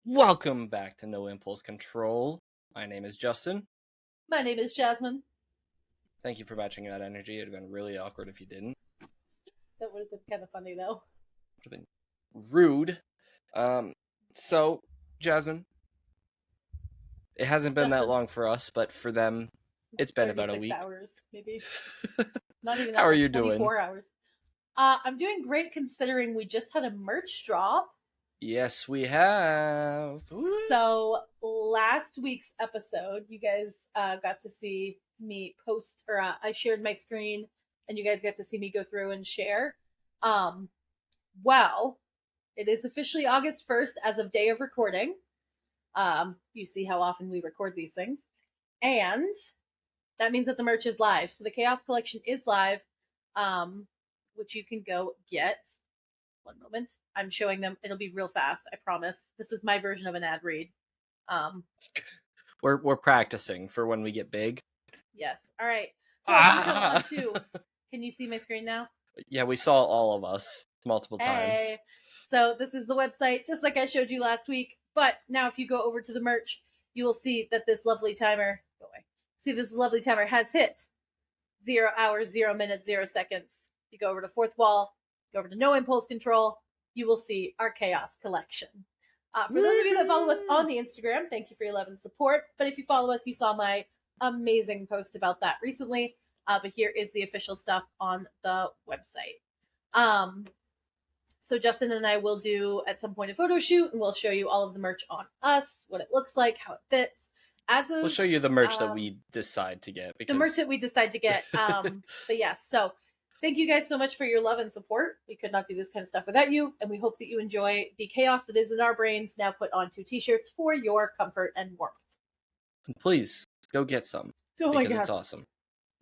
Welcome back to No Impulse Control. My name is Justin. My name is Jasmine. Thank you for matching that energy. It would have been really awkward if you didn't. That would have been kind of funny, though. Would have been rude. So, Jasmine, it hasn't been that Justin. long for us, but for them, it's been about a week. 36 hours, maybe. Not even that How are long, you 24 doing? hours. I'm doing great considering we just had a merch drop. Yes, we have. So last week's episode, you guys got to see me post, or I shared my screen, and you guys got to see me go through and share. Well, it is officially August 1st as of day of recording. You see how often we record these things. And that means that the merch is live. So the Chaos Collection is live, which you can go get. One moment. I'm showing them. It'll be real fast, I promise. This is my version of an ad read. We're practicing for when we get big. Yes. All right. So moving on to, can you see my screen now? Yeah, we saw all of us multiple times. So this is the website, just like I showed you last week. But now if you go over to the merch, you will see that this lovely timer, this lovely timer has hit 0 hours, 0 minutes, 0 seconds. You go over to fourth wall, go over to No Impulse Control, you will see our Chaos Collection. For those of you that follow us on the Instagram, thank you for your love and support. But if you follow us, you saw my amazing post about that recently. But here is the official stuff on the website. So Justin and I will do at some point a photo shoot, and we'll show you all of the merch on us, what it looks like, how it fits. We'll show you the merch that we decide to get. The merch that we decide to get. But yes, so thank you guys so much for your love and support. We could not do this kind of stuff without you, and we hope that you enjoy the chaos that is in our brains now put onto t-shirts for your comfort and warmth. And please, go get some. Oh my God. It's awesome.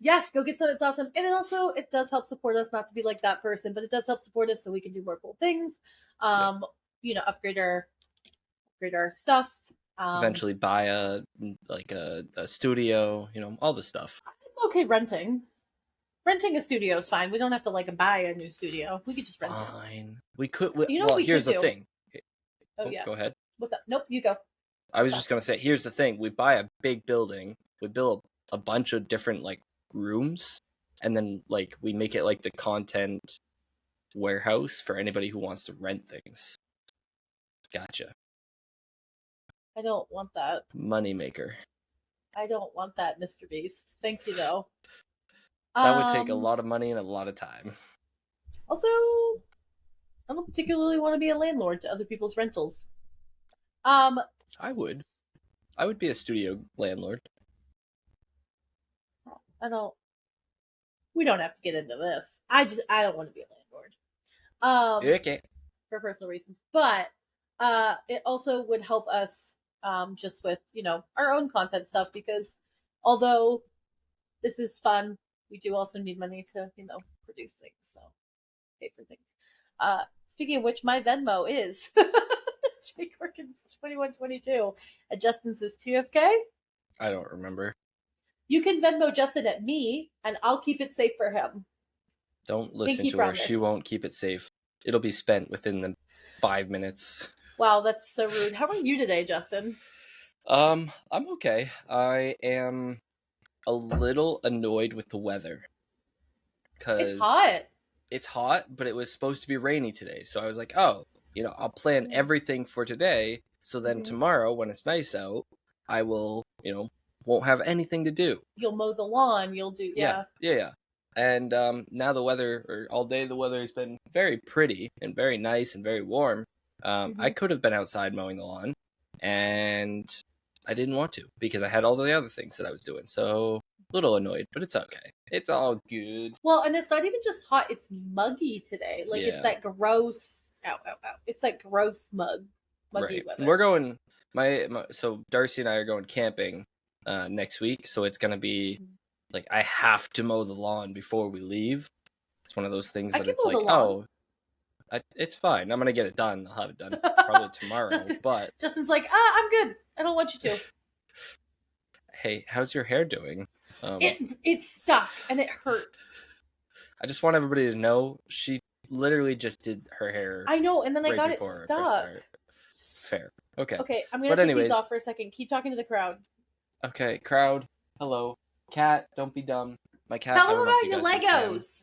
Yes, go get some. It's awesome. And it does help support us, not to be like that person, but it does help support us so we can do more cool things. Upgrade our stuff. Eventually buy a studio, all the stuff. I'm okay renting. Renting a studio is fine. We don't have to buy a new studio. We could just rent it. Fine. We could. Here's the thing. Oh yeah. Go ahead. What's up? Nope, you go. I was just gonna say, here's the thing. We buy a big building. We build a bunch of different rooms, and then we make it the content warehouse for anybody who wants to rent things. Gotcha. I don't want that. Moneymaker. I don't want that, Mr. Beast. Thank you, though. That would take a lot of money and a lot of time. Also, I don't particularly want to be a landlord to other people's rentals. I would. I would be a studio landlord. We don't have to get into this. I don't want to be a landlord. Okay. For personal reasons. But it also would help us just with, our own content stuff, because although this is fun, we do also need money to, produce things. So pay for things. Speaking of which, my Venmo is Jake Workins 2122. And Justin says TSK. I don't remember. You can Venmo Justin at me, and I'll keep it safe for him. Don't listen to her. She won't keep it safe. It'll be spent within the 5 minutes. Wow, that's so rude. How are you today, Justin? I'm okay. I am a little annoyed with the weather. It's hot. It's hot, but it was supposed to be rainy today. So I was like, I'll plan everything for today. So then tomorrow, when it's nice out, I will, won't have anything to do. You'll mow the lawn. You'll do, yeah. And now all day the weather has been very pretty and very nice and very warm. I could have been outside mowing the lawn, and I didn't want to because I had all the other things that I was doing. So a little annoyed, but it's okay. It's all good. Well, and it's not even just hot; it's muggy today. It's that gross. It's like gross muggy weather. We're going. So Darcy and I are going camping next week, so it's gonna be I have to mow the lawn before we leave. It's one of those things that it's it's fine. I'm gonna get it done. I'll have it done probably tomorrow. But Justin's like, I'm good. I don't want you to. Hey, how's your hair doing? It's stuck and it hurts. I just want everybody to know she literally just did her hair. I know, and then I got it stuck. Fair. Okay. Okay, I'm gonna But take these anyways, off for a second. Keep talking to the crowd. okay, crowd. Hello. Cat, don't be dumb. My cat, Tell I them don't know if about you your guys can see him. Legos.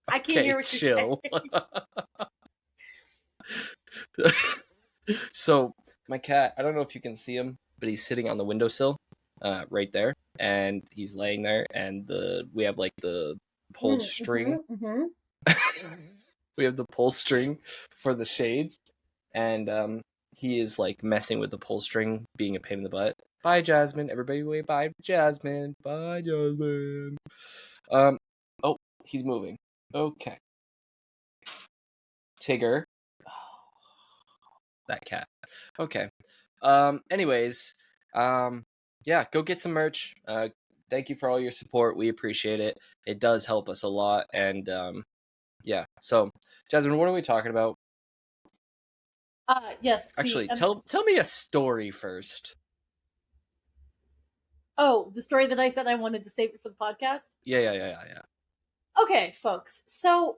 I can't Okay, hear what you're chill. saying. So, my cat, I don't know if you can see him, but he's sitting on the windowsill, right there, and he's laying there, and we have like the pulled string. We have the pull string for the shades, and he is like messing with the pull string, being a pain in the butt. Bye, Jasmine. Everybody, wait. Bye, Jasmine. Bye, Jasmine. Um. Oh, he's moving. Okay. Tigger. That cat. Okay. Anyways. Yeah. Go get some merch. Thank you for all your support. We appreciate it. It does help us a lot. And yeah. So, Jasmine, what are we talking about? Yes. Actually, tell me a story first. Oh, the story that I said I wanted to save it for the podcast? Yeah. Okay, folks. So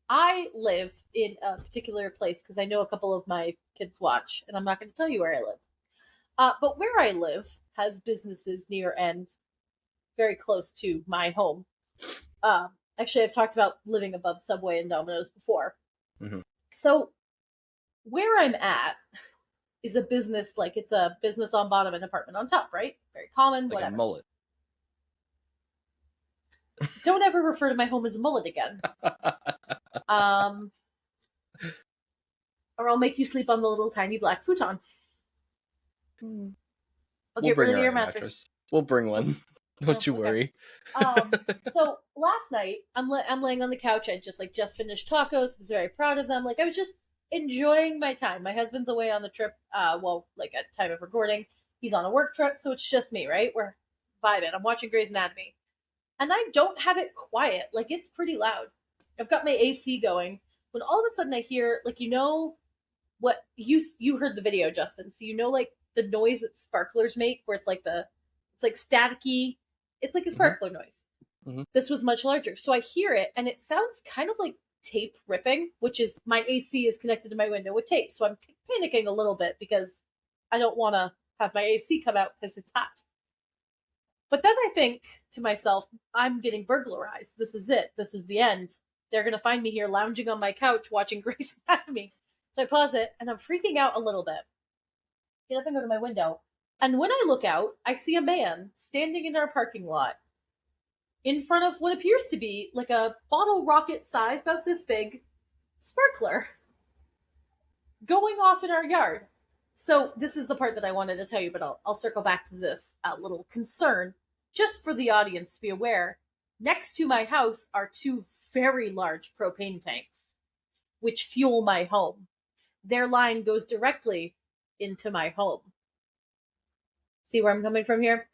I live in a particular place because I know a couple of my kids watch, and I'm not going to tell you where I live. But where I live has businesses near and very close to my home. Actually, I've talked about living above Subway and Domino's before. Mm-hmm. So where I'm at is a business, like it's a business on bottom and apartment on top, right? Very common, Like whatever. a mullet. Don't ever refer to my home as a mullet again. Or I'll make you sleep on the little tiny black futon. I'll We'll get bring rid of our your own mattress. We'll bring one. Don't you okay. worry. So last night I'm laying on the couch. I just finished tacos. Was very proud of them. Like I was just enjoying my time. My husband's away on the trip. Like at time of recording, he's on a work trip, so it's just me. Right? We're vibing. I'm watching Grey's Anatomy, and I don't have it quiet. Like it's pretty loud. I've got my AC going. When all of a sudden I hear what you heard the video, Justin. So like the noise that sparklers make, where it's like staticky. It's like a sparkler noise. Mm-hmm. This was much larger. So I hear it and it sounds kind of like tape ripping, which is my AC is connected to my window with tape. So I'm panicking a little bit because I don't want to have my AC come out because it's hot. But then I think to myself, I'm getting burglarized. This is it. This is the end. They're going to find me here lounging on my couch watching Grey's Anatomy. So I pause it and I'm freaking out a little bit. Get up and go to my window. And when I look out, I see a man standing in our parking lot in front of what appears to be like a bottle rocket size, about this big, sparkler going off in our yard. So this is the part that I wanted to tell you, but I'll circle back to this little concern just for the audience to be aware. Next to my house are two very large propane tanks, which fuel my home. Their line goes directly into my home. See where I'm coming from here?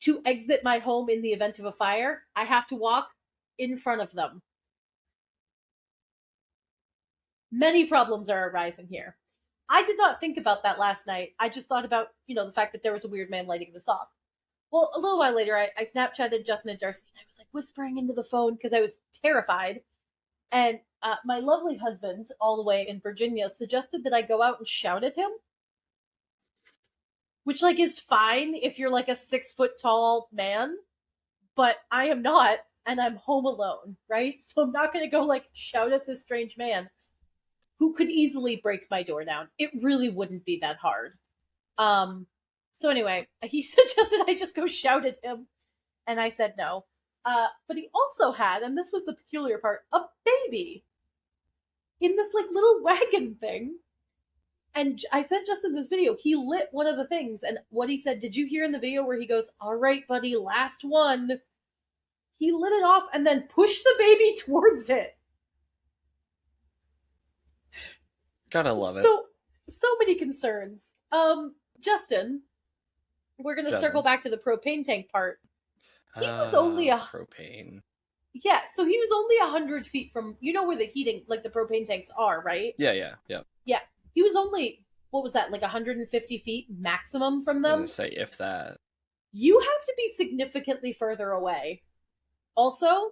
To exit my home in the event of a fire, I have to walk in front of them. Many problems are arising here. I did not think about that last night. I just thought about, the fact that there was a weird man lighting this off. Well, a little while later, I Snapchatted Justin and Justin, and I was like whispering into the phone because I was terrified. And my lovely husband, all the way in Virginia, suggested that I go out and shout at him. Which, is fine if you're, a 6 foot tall man. But I am not, and I'm home alone, right? So I'm not going to go, shout at this strange man who could easily break my door down. It really wouldn't be that hard. So anyway, he suggested I just go shout at him. And I said no. But he also had, and this was the peculiar part, a baby in this, little wagon thing. And I sent Justin this video. He lit one of the things. And what he said, did you hear in the video where he goes, all right, buddy, last one? He lit it off and then pushed the baby towards it. Gotta love it. So many concerns. Justin, we're going to circle back to the propane tank part. He was only propane. Yeah, so he was only 100 feet from, where the heating, the propane tanks are, right? Yeah. Yeah. He was only, what was that, 150 feet maximum from them? I was gonna say, if that. You have to be significantly further away. Also,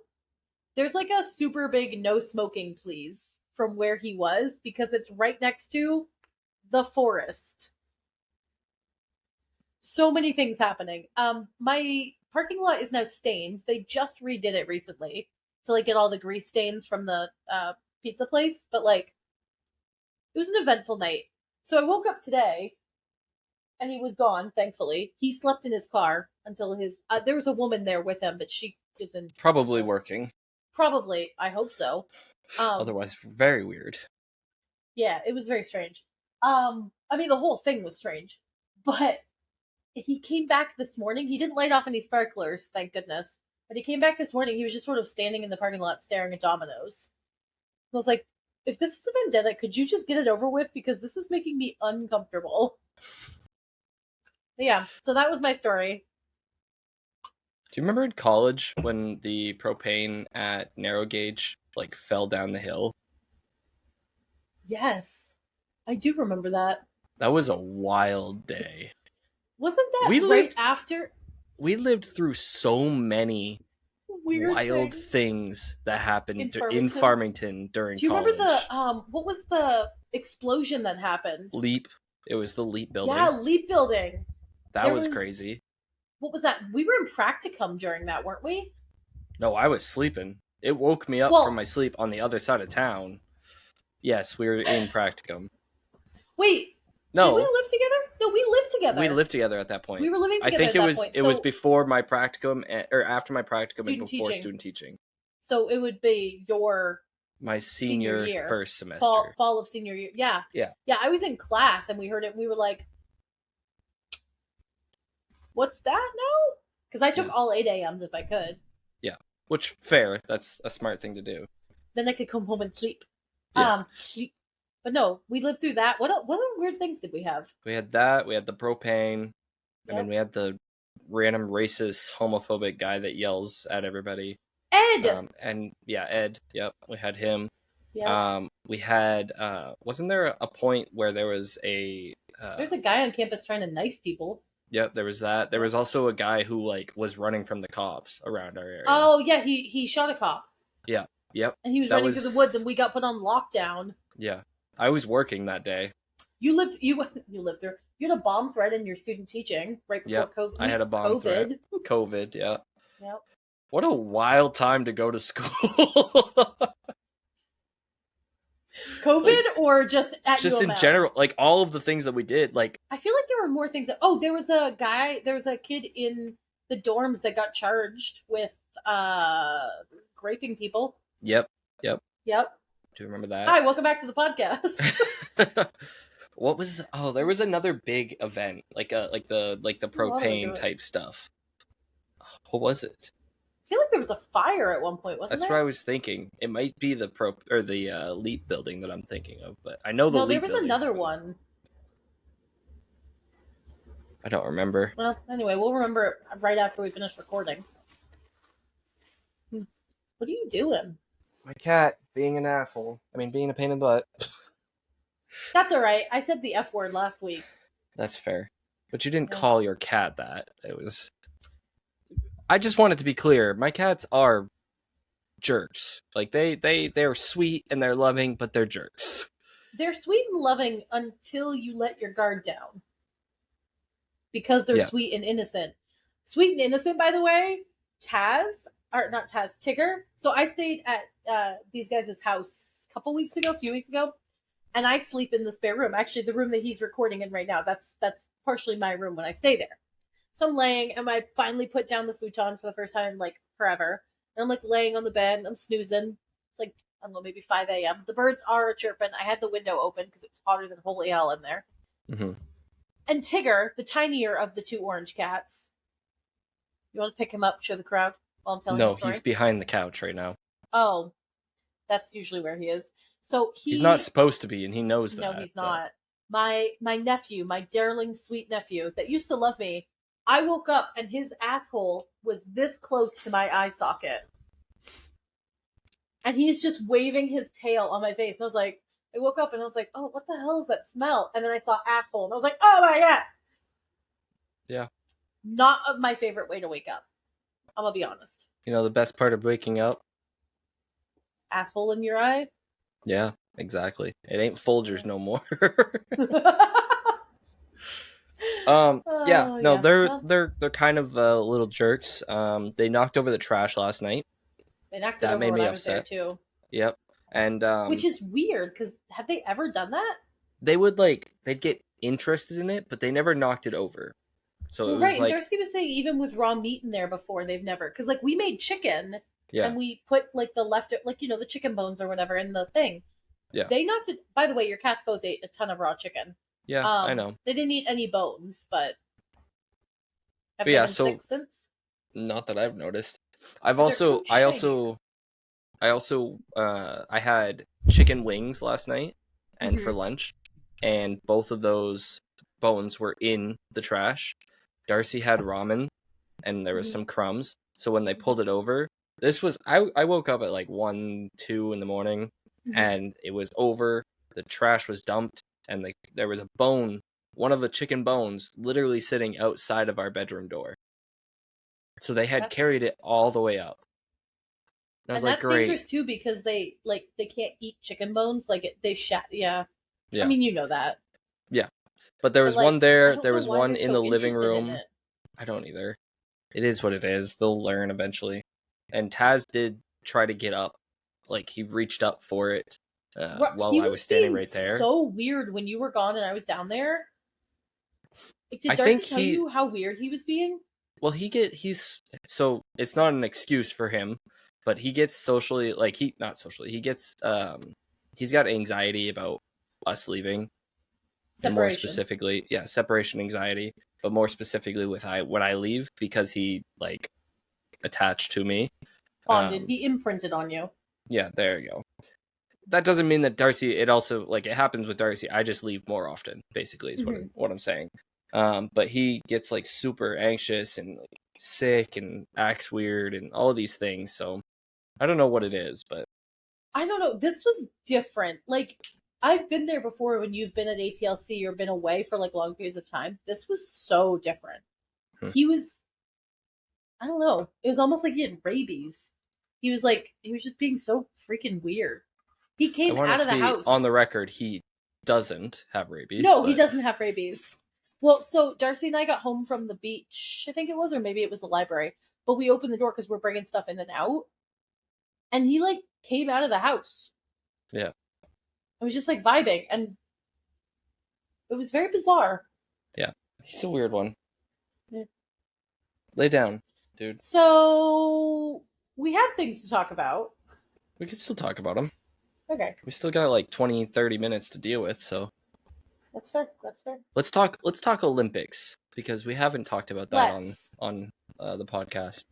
There's like a super big no smoking please from where he was because it's right next to the forest. So many things happening. My parking lot is now stained. They just redid it recently to like get all the grease stains from the pizza place, but like it was an eventful night. So I woke up today and he was gone, thankfully. He slept in his car until his there was a woman there with him, but she is in Probably working. Probably, I hope so. Otherwise, very weird. Yeah, it was very strange. I mean the whole thing was strange. But he came back this morning. He didn't light off any sparklers, thank goodness. But he came back this morning. He was just sort of standing in the parking lot staring at Domino's. I was like, if this is a vendetta, could you just get it over with? Because this is making me uncomfortable. But yeah, so that was my story. Do you remember in college when the propane at Narrow Gauge like fell down the hill? Yes, I do remember that. That was a wild day. Wasn't that We right lived- after We lived through so many weird wild things? things that happened In in Farmington during Do you college. remember the what was the explosion that happened? Leap? It was the Leap building. Yeah, Leap building. That was crazy. What was that? We were in practicum during that, weren't we? No, I was sleeping. It woke me up from my sleep on the other side of town. Yes, we were in practicum. Wait, no, did we live together? No, we lived together. We lived together at that point. We were living together. I think at that point. It was before my practicum or after my practicum and before teaching. student teaching. So it would be my senior year, first semester, fall of senior year. Yeah, yeah. I was in class and we heard it. And we were like, "What's that now?" Because I took all 8 a.m.s if I could. Yeah, which fair. That's a smart thing to do. Then I could come home and sleep. Yeah. Sleep. But no, we lived through that. What other weird things did we have? We had that. We had the propane. Yep. I mean, we had the random racist, homophobic guy that yells at everybody. Ed! And yeah, Ed. Yep, we had him. Yep. We had. Wasn't there a point where there was a? There's a guy on campus trying to knife people. Yep, there was that. There was also a guy who like was running from the cops around our area. Oh yeah, he shot a cop. Yeah. Yep. And he was running through the woods, and we got put on lockdown. Yeah, I was working that day. You lived through. You had a bomb threat in your student teaching right before COVID. I had a bomb threat. COVID, yeah. Yep. What a wild time to go to school. COVID or just at just UMF? In general, like all of the things that we did. Like I feel like there were more things. There was a kid in the dorms that got charged with raping people. Yep. Yep. Do you remember that? Hi, welcome back to the podcast. What was? Oh, there was another big event, like the propane type stuff. What was it? I feel like there was a fire at one point, wasn't there? That's what I was thinking. It might be the Leap building that I'm thinking of, but I know the Leap there was building another one. I don't remember. Well, anyway, we'll remember it right after we finish recording. What are you doing? My cat being an asshole. I mean, being a pain in the butt. That's all right. I said the F word last week. That's fair. But you didn't call your cat that. It was... I just wanted to be clear. My cats are jerks. Like, they're sweet and they're loving, but they're jerks. They're sweet and loving until you let your guard down. Because they're sweet and innocent. Sweet and innocent, by the way, Tigger. So I stayed at these guys' house a few weeks ago, and I sleep in the spare room. Actually, the room that he's recording in right now, that's partially my room when I stay there. So I'm laying, and I finally put down the futon for the first time in like forever. And I'm like laying on the bed, and I'm snoozing. It's like, I don't know, maybe 5 a.m. The birds are chirping. I had the window open because it was hotter than holy hell in there. Mm-hmm. And Tigger, the tinier of the two orange cats. You want to pick him up, show the crowd while I'm telling the story? No, he's behind the couch right now. Oh, that's usually where he is. So he's not supposed to be, and he knows that. No, he's not. My nephew, my darling sweet nephew that used to love me, I woke up and his asshole was this close to my eye socket. And he's just waving his tail on my face. And I woke up and I was like, oh, what the hell is that smell? And then I saw asshole and I was like, oh my God. Yeah. Not my favorite way to wake up. I'm going to be honest. You know, the best part of waking up asshole in your eye. Yeah, exactly. It ain't Folgers no more. Yeah, Oh no, yeah. they're Well, they're they're kind of little jerks. They knocked over the trash last night. they knocked it That over made when me I was there upset. too. Yep. And Which is weird because have they ever done that? they would they'd get interested in it, but they never knocked it over. So it Well, was right. And like, Darcy was saying even with raw meat in there before, they've never because like we made chicken yeah, and we put like the left like the chicken bones or whatever in the thing. yeah, They knocked it. By the way, your cats both ate a ton of raw chicken. yeah, I know. They didn't eat any bones, but have But they yeah, been so sick since? not that I've noticed. But they're coat shiny. I had chicken wings last night and for Mm-hmm. lunch, and both of those bones were in the trash. Darcy had ramen and there was Mm-hmm. some crumbs. So when they pulled it over, this was I woke up at like 1, 2 in the morning, Mm-hmm. and it was over. The trash was dumped, and there was a bone, one of the chicken bones, literally sitting outside of our bedroom door. So they had carried That's it all the way up. And I was and like, that's great, dangerous too because they can't eat chicken bones like they shat. Yeah, I yeah, mean you know that, yeah. But there but was one like I there. don't There know was why one they're in so the living interested in room. it. I don't either. It is what it is. They'll learn eventually. And Taz did try to get up. Like, he reached up for it while He I was was standing being right there. so weird when you were gone and I was down there. Like, did I Darcy think tell you how weird he was being? well, he's, so it's not an excuse for him, but he gets socially, like, not socially, he's got anxiety about us leaving. And more Separation, specifically, yeah, separation anxiety, but more specifically when I leave, because he, like, attached to me. bonded. Um, He imprinted on you. yeah, there you go. That doesn't mean that Darcy. It also, like, it happens with Darcy. I just leave more often. Basically, is Mm-hmm. what I'm saying. But he gets like super anxious and like sick and acts weird and all of these things. So I don't know what it is, but I don't know. This was different. Like I've been there before when you've been at ATLC or been away for like long periods of time. This was so different. hmm. He was I don't know. It was almost like he had rabies. He was just being so freaking weird. He I came want out it of to the be on the house. record. He doesn't have rabies, No, he but doesn't have rabies. Well, so Darcy and I got home from the beach, I think it was, or maybe it was the library. But we opened the door because we're bringing stuff in and out, and he like came out of the house. yeah, It was just like vibing, and it was very bizarre. yeah, he's a weird one. Yeah. Lay down, dude. So we had things to talk about. We can still talk about him. Okay, We still got like 20, 30 minutes to deal with, so that's fair. That's fair. let's talk Olympics, because we haven't talked about that Let's. on the podcast.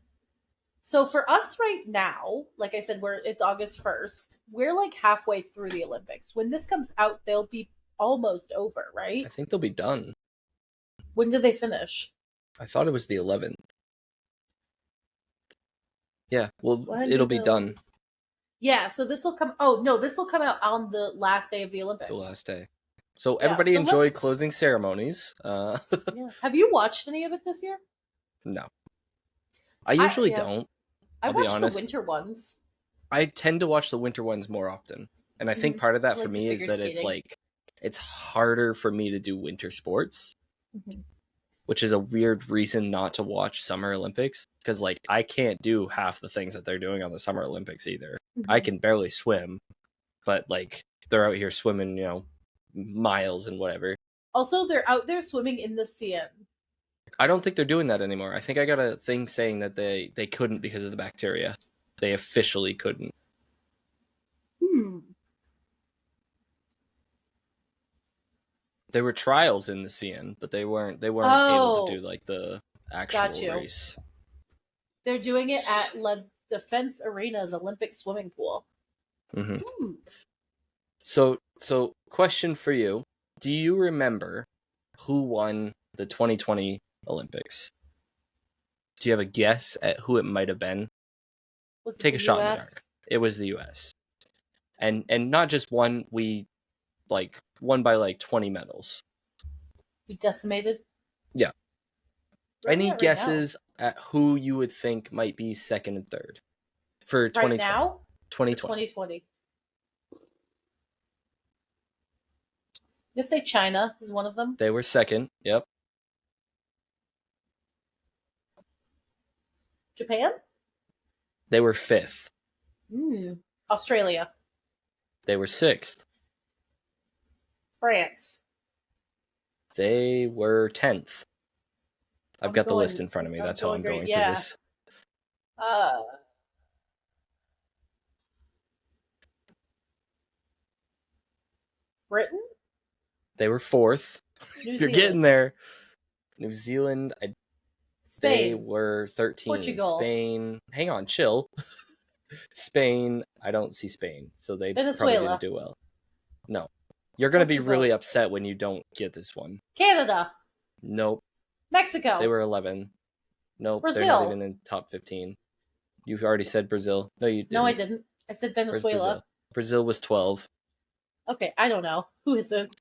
So for us right now, like I said, it's August 1st. We're like halfway through the Olympics. When this comes out, they'll be almost over, right? I think they'll be done. When did they finish? I thought it was the 11th. Yeah, well, When it'll do be the done Olympics? Yeah, so this will come. Oh no, this will come out on the last day of the the Olympics. last day. So Yeah, everybody so enjoy let's. closing ceremonies. Yeah. Have you watched any of it this year? No, I I usually yeah, don't. I I'll be watched the honest. winter ones. I tend to watch the winter ones more often, and I think Mm-hmm. part of that I for like the me is figure that it's skating. like it's harder for me to do winter sports, Mm-hmm. which is a weird reason not to watch Summer Olympics, because like I can't do half the things that they're doing on the Summer Olympics either. I Mm-hmm. can barely swim, but like they're out here swimming, miles and whatever. Also, they're out there swimming in the sea. I don't think they're doing that anymore. I think I got a thing saying that they couldn't because of the bacteria. They officially couldn't. Hmm. There were trials in the CN, but they weren't able to do Oh, like the got actual you. race. They're doing it at La Defense Arena's Olympic swimming pool. Hmm. Hmm. So question for you: do you remember who won the 2020 Olympics? Do you have a guess at who it might have been? Was it Take the a shot in the dark. U.S.? It was the U.S. and not just one. We like won by like 20 medals. We decimated. Yeah. Where are we Any at right now? guesses at who you would think might be second and third for Right 2020? now? 2020. 2020. Just say China is one of them. They were second. Yep. Japan? They were fifth. Australia. They were sixth. France. They were 10th. I've got the list in front of me. That's how I'm going for this. Britain? They were fourth. You're getting there. New Zealand. Spain. They were 13. Portugal. Spain. Hang on, chill. Spain. I don't see Spain, so they Venezuela. probably didn't do well. No. You're going to be really upset when you don't get this one. Canada. Nope. Mexico. They were 11. Nope. Brazil. They're not even in top 15. You've already said Brazil. No, you didn't. No, I didn't. I said Venezuela. Brazil was 12. Okay, I don't know. Who is it?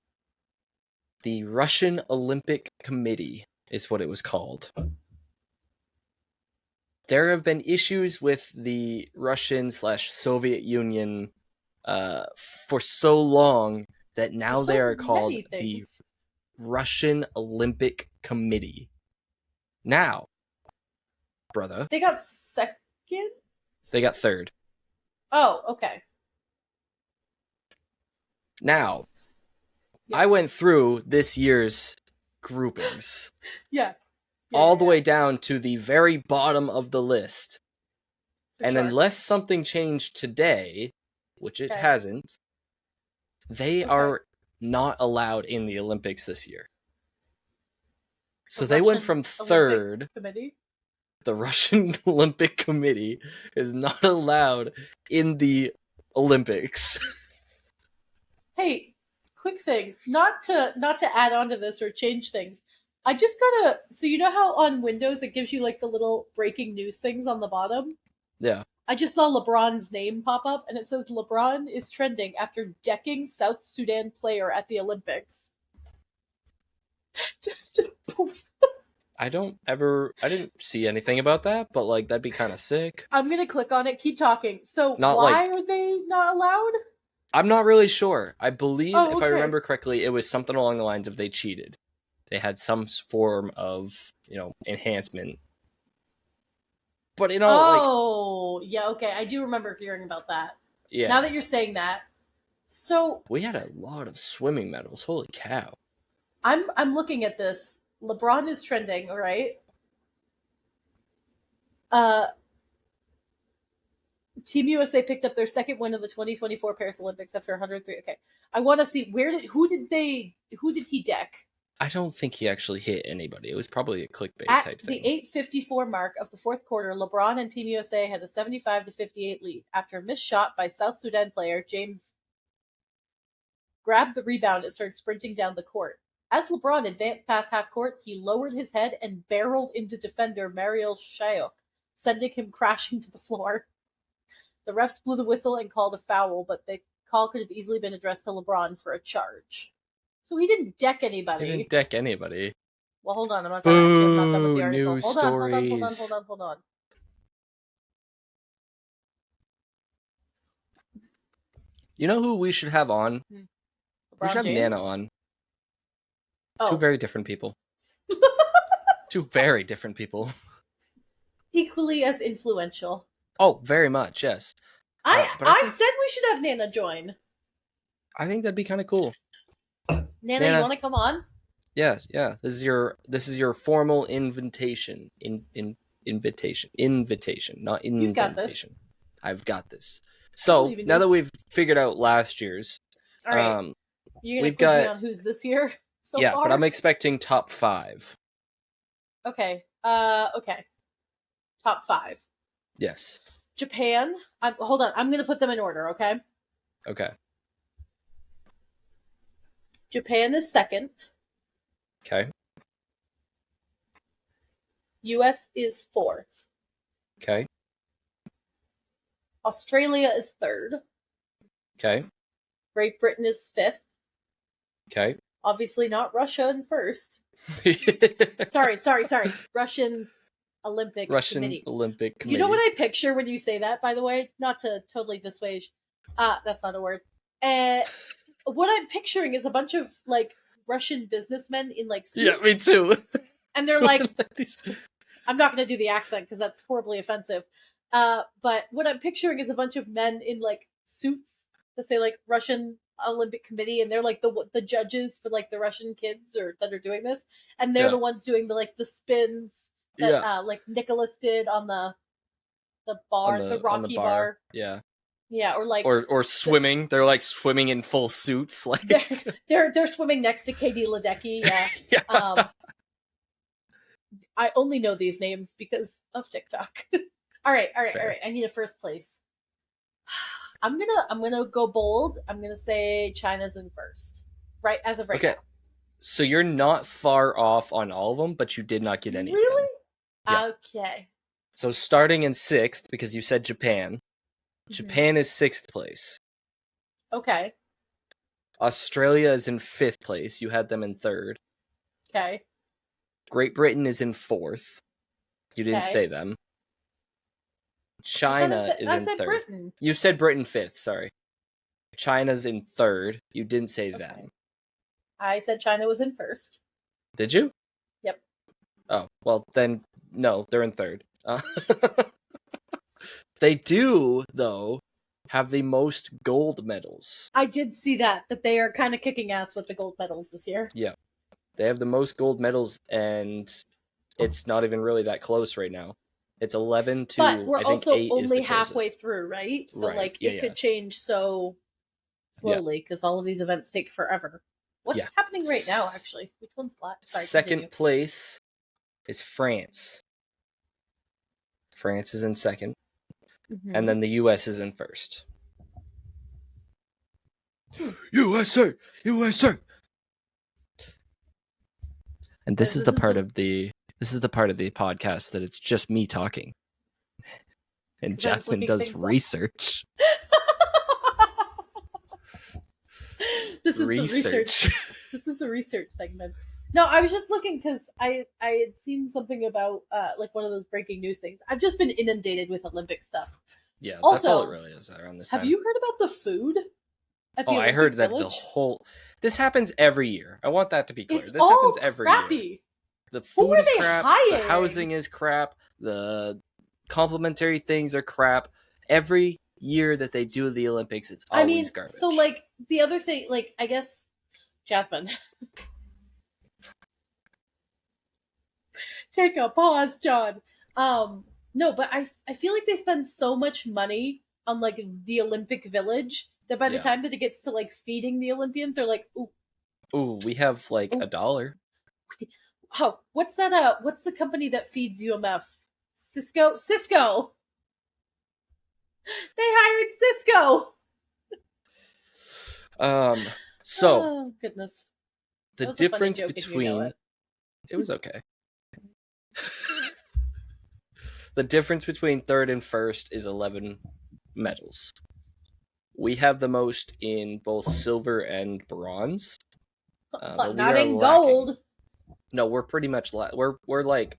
The Russian Olympic Committee is what it was called. There have been issues with the Russian/Soviet Union for so long that now they are called the Russian Olympic Committee. Now, brother. They got second? They got third. Oh, okay. Now, yes. I went through this year's groupings. Yeah. All the way down to the very bottom of the list. And unless something changed today, which it hasn't, they are not allowed in the Olympics this year. So they went from third. The Russian Olympic Committee is not allowed in the Olympics. Hey, quick thing, not to add on to this or change things. I just gotta, so you know how on Windows it gives you like the little breaking news things on the bottom? Yeah. I just saw LeBron's name pop up and it says LeBron is trending after decking South Sudan player at the Olympics. Just poof. I didn't see anything about that, but like that'd be kind of sick. I'm gonna click on it, keep talking. So why are they not allowed? I'm not really sure. I believe, if I remember correctly, it was something along the lines of they cheated. They had some form of, enhancement. But, yeah, okay. I do remember hearing about that. Yeah. Now that you're saying that. So... We had a lot of swimming medals. Holy cow. I'm looking at this. LeBron is trending, all right? Team USA picked up their second win of the 2024 Paris Olympics after 103. Okay. I want to see, who did he deck? I don't think he actually hit anybody. It was probably a clickbait type thing. At the 8:54 mark of the fourth quarter, LeBron and Team USA had a 75-58 lead after a missed shot by South Sudan player James grabbed the rebound and started sprinting down the court. As LeBron advanced past half court, he lowered his head and barreled into defender Mariel Shayok, sending him crashing to the floor. The refs blew the whistle and called a foul, but the call could have easily been addressed to LeBron for a charge. So he didn't deck anybody. He didn't deck anybody. Well, hold on. I'm not done with the article. News stories. Hold on. You know who we should have on? LeBron we should have James? Nana on. Oh. Two very different people. Two very different people. Equally as influential. Oh, very much, yes. I said we should have Nana join. I think that'd be kind of cool. Nana, you want to come on? Yeah. This is your formal invitation. Invitation, not invitation. You've got this. I've got this. So now that we've figured out last year's, all right. You're gonna quiz me on who's this year so far? But I'm expecting top 5. Okay. Okay. Top 5. Yes. Japan. Hold on. I'm gonna put them in order. Okay. Okay. Japan is second. Okay. US is 4th. Okay. Australia is 3rd. Okay. Great Britain is 5th. Okay. Obviously not Russia in 1st. Sorry. Russian Olympic Russian Committee. Olympic Committee. You know what I picture when you say that, by the way? Not to totally dissuade. That's not a word. What I'm picturing is a bunch of like Russian businessmen in like suits. Yeah, me too. And they're like, I'm not going to do the accent because that's horribly offensive. But what I'm picturing is a bunch of men in like suits that say like Russian Olympic Committee, and they're like the judges for like the Russian kids or that are doing this, and they're the ones doing the spins that like Nicholas did on the bar, the Rocky bar. Yeah. Yeah, or like or swimming. They're like swimming in full suits. Like they're swimming next to Katie Ledecky. Yeah. Yeah. I only know these names because of TikTok. All right. I need a first place. I'm gonna go bold. I'm gonna say China's in first. Right as of right now. So you're not far off on all of them, but you did not get any really? of them. Yeah. Okay. So starting in 6th, because you said Japan. Japan is 6th place. Okay. Australia is in 5th place. You had them in 3rd. Okay. Great Britain is in 4th. You didn't say them. China is in 3rd. Britain. You said Britain 5th, sorry. China's in 3rd. You didn't say them. I said China was in 1st. Did you? Yep. Oh, well then, no, they're in 3rd. They do, though, have the most gold medals. I did see that they are kind of kicking ass with the gold medals this year. Yeah. They have the most gold medals, and it's not even really that close right now. It's 11 to, but we're I think, also 8 only is the halfway closest. through, right? So right. it could change so slowly because all of these events take forever. What's happening right now, actually? Which one's last? Sorry, 2nd place is France. France is in 2nd. And then the US is in 1st. USA! USA! And this is the part of the podcast that it's just me talking. And Jasmine does research. This is the research. This is the research segment. No, I was just looking because I had seen something about like one of those breaking news things. I've just been inundated with Olympic stuff. Yeah, also, that's all it really is around this time. Have you heard about the food at the Olympic I heard that Village? this happens every year. I want that to be clear. This happens every crappy. Year. The food is crap. The housing is crap. The complimentary things are crap. Every year that they do the Olympics, it's always garbage. So like the other thing, like I guess Jasmine. Take a pause, John. No, but I feel like they spend so much money on like the Olympic Village that by the time that it gets to like feeding the Olympians, they're like, ooh, we have like $1. Oh, what's that? What's the company that feeds UMF? Cisco. They hired Cisco. So oh, goodness. The difference between it was okay. The difference between 3rd and 1st is 11 medals. We have the most in both silver and bronze, but not in gold. No, we're pretty much we're like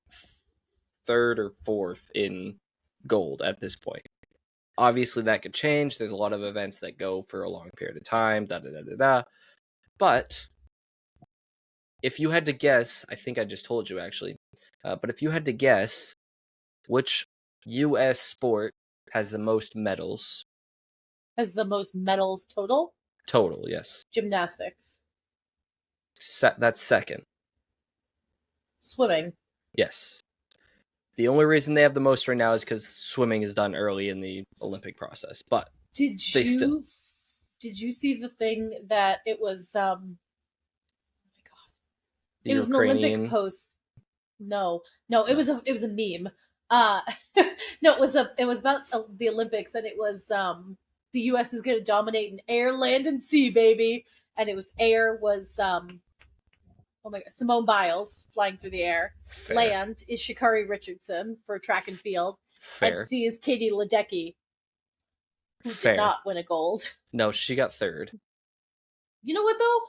3rd or 4th in gold at this point. Obviously, that could change. There's a lot of events that go for a long period of time. But if you had to guess, I think I just told you actually. But if you had to guess, which U.S. sport has the most medals? Has the most medals total? Total, yes. Gymnastics. That's 2nd. Swimming. Yes. The only reason they have the most right now is because swimming is done early in the Olympic process. But did you see the thing that it was? Oh my god! It was an Olympic post. No, it was a meme. No, it was about the Olympics, and it was the U.S. is going to dominate in air, land, and sea, baby. And it was air was oh my god, Simone Biles flying through the air. Fair. Land is Sha'Carri Richardson for track and field. Fair. And sea is Katie Ledecky, who did not win a gold. No, she got 3rd. You know what though?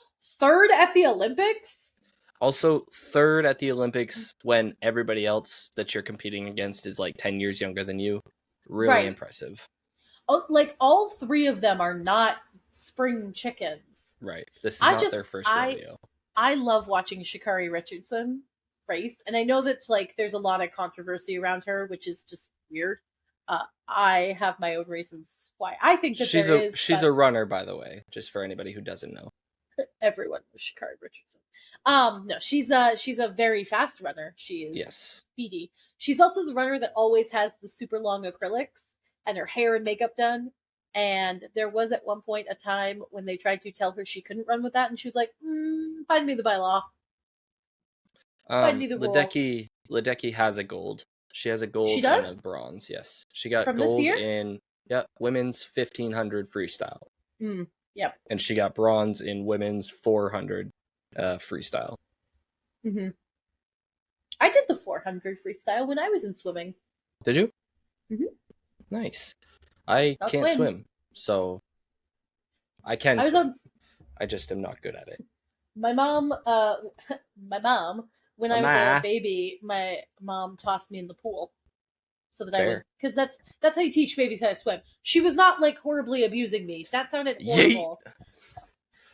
3rd at the Olympics? Also, third at the Olympics when everybody else that you're competing against is like 10 years younger than you. Really Right. impressive. Like all three of them are not spring chickens. Right. This is I not just their first rodeo. I love watching Sha'Carri Richardson race, and I know that like there's a lot of controversy around her, which is just weird. I have my own reasons why I think that she's a runner, by the way, just for anybody who doesn't know. Everyone was Sha'Carri Richardson. No, she's a very fast runner. She is speedy. She's also the runner that always has the super long acrylics and her hair and makeup done. And there was at one point a time when they tried to tell her she couldn't run with that, and she was like, "Find me the bylaw. Find me the rule." Ledecky has a gold. She has a gold She does? and a bronze. Yes, she got From gold this year? in women's 1500 freestyle. Yep. And she got bronze in women's 400 freestyle. Mm-hmm. I did the 400 freestyle when I was in swimming. Did you? Mm-hmm. Nice. I can't swim, so I can swim. I just am not good at it. My mom, when I was a baby, my mom tossed me in the pool so that I would, because that's how you teach babies how to swim. She was not like horribly abusing me. That sounded horrible. Yeet.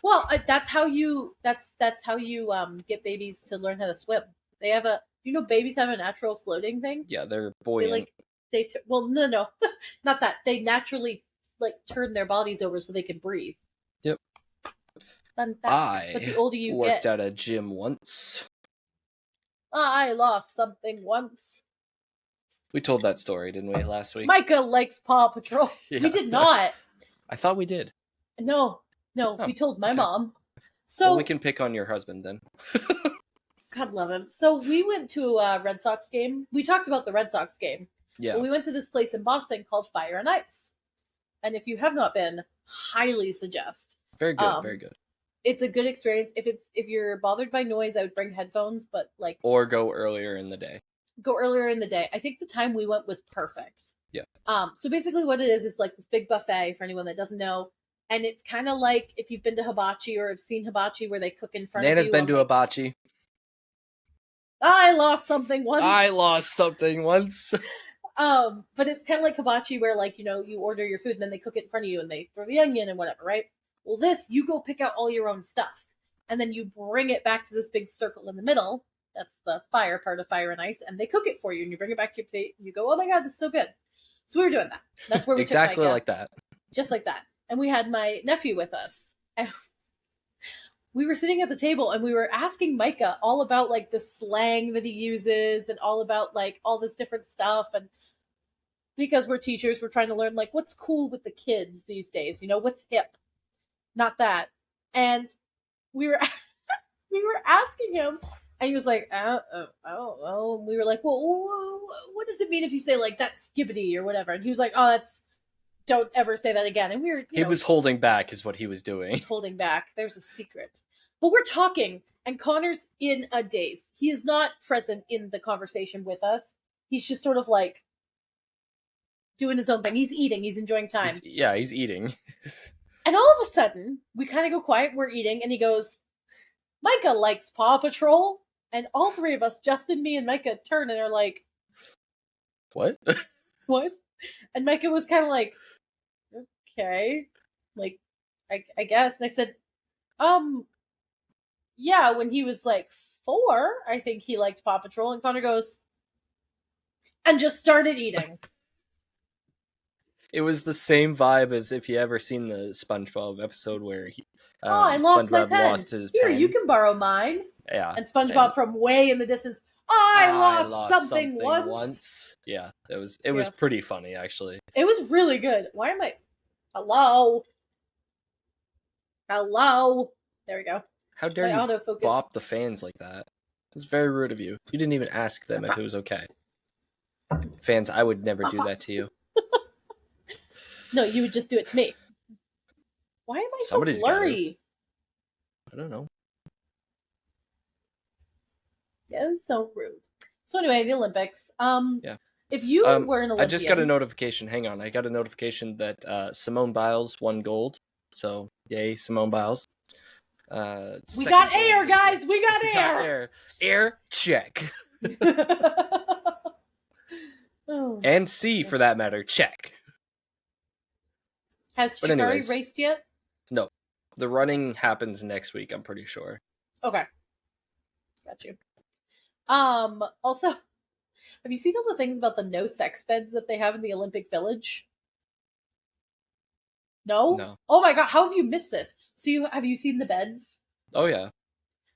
Well, that's how you get babies to learn how to swim. They have babies have a natural floating thing. Yeah, they're buoyant. No, not that. They naturally like turn their bodies over so they can breathe. Yep. Fun fact. But the older you worked at a gym once. I lost something once. We told that story, didn't we, last week? Micah likes Paw Patrol. Yeah. We did not. I thought we did. No, we told my mom. So we can pick on your husband then. God love him. So we went to a Red Sox game. We talked about the Red Sox game. Yeah. Well, we went to this place in Boston called Fire and Ice. And if you have not been, highly suggest. Very good, very good. It's a good experience. If you're bothered by noise, I would bring headphones, but like or go earlier in the day. Go earlier in the day. I think the time we went was perfect. Yeah. So basically what it is like this big buffet for anyone that doesn't know. And it's kind of like if you've been to hibachi or have seen hibachi where they cook in front of you. Nana's been to hibachi. I lost something once. But it's kind of like hibachi where like, you order your food and then they cook it in front of you and they throw the onion and whatever, right? Well, this, you go pick out all your own stuff and then you bring it back to this big circle in the middle. That's the fire part of Fire and Ice. And they cook it for you and you bring it back to your plate and you go, oh my God, this is so good. So we were doing that. That's where we exactly took Micah, like that. Just like that. And we had my nephew with us. And we were sitting at the table and we were asking Micah all about like the slang that he uses and all about like all this different stuff. And because we're teachers, we're trying to learn like what's cool with the kids these days, what's hip. Not that. And we were asking him and he was like, I don't know. And we were like, well, what does it mean if you say like that's skibbity or whatever? And he was like, don't ever say that again. And we were, he was holding back is what he was doing. He's holding back. There's a secret. But we're talking and Connor's in a daze. He is not present in the conversation with us. He's just sort of like doing his own thing. He's eating. He's enjoying time. He's eating. And all of a sudden, we kind of go quiet. We're eating. And he goes, Micah likes Paw Patrol. And all three of us, Justin, me, and Micah, turn and are like, what? What? And Micah was kind of like, okay. Like, I guess. And I said, yeah, when he was like 4, I think he liked Paw Patrol. And Connor goes, and just started eating. It was the same vibe as if you ever seen the SpongeBob episode where I lost SpongeBob my pen. lost his Here, pen. You can borrow mine. Yeah. And SpongeBob from way in the distance, I lost something once. Yeah, it was pretty funny actually. It was really good. Why am I? Hello. There we go. How dare you bop the fans like that? It's very rude of you. You didn't even ask them if it was okay. Fans, I would never do that to you. No, you would just do it to me. Why am I so blurry? I don't know. Yeah, it's so rude. So anyway, the Olympics. Yeah. If you were an Olympian... I just got a notification. Hang on. I got a notification that Simone Biles won gold. So, yay, Simone Biles. We second got gold air, this year. guys. We got air. Air check. Oh. And sea, for that matter, check. Has But Chikari anyways, raced yet? no. The running happens next week, I'm pretty sure. Okay. Got you. Also, have you seen all the things about the no sex beds that they have in the Olympic Village? No? No. Oh my god, how have you missed this? So have you seen the beds? Oh, yeah.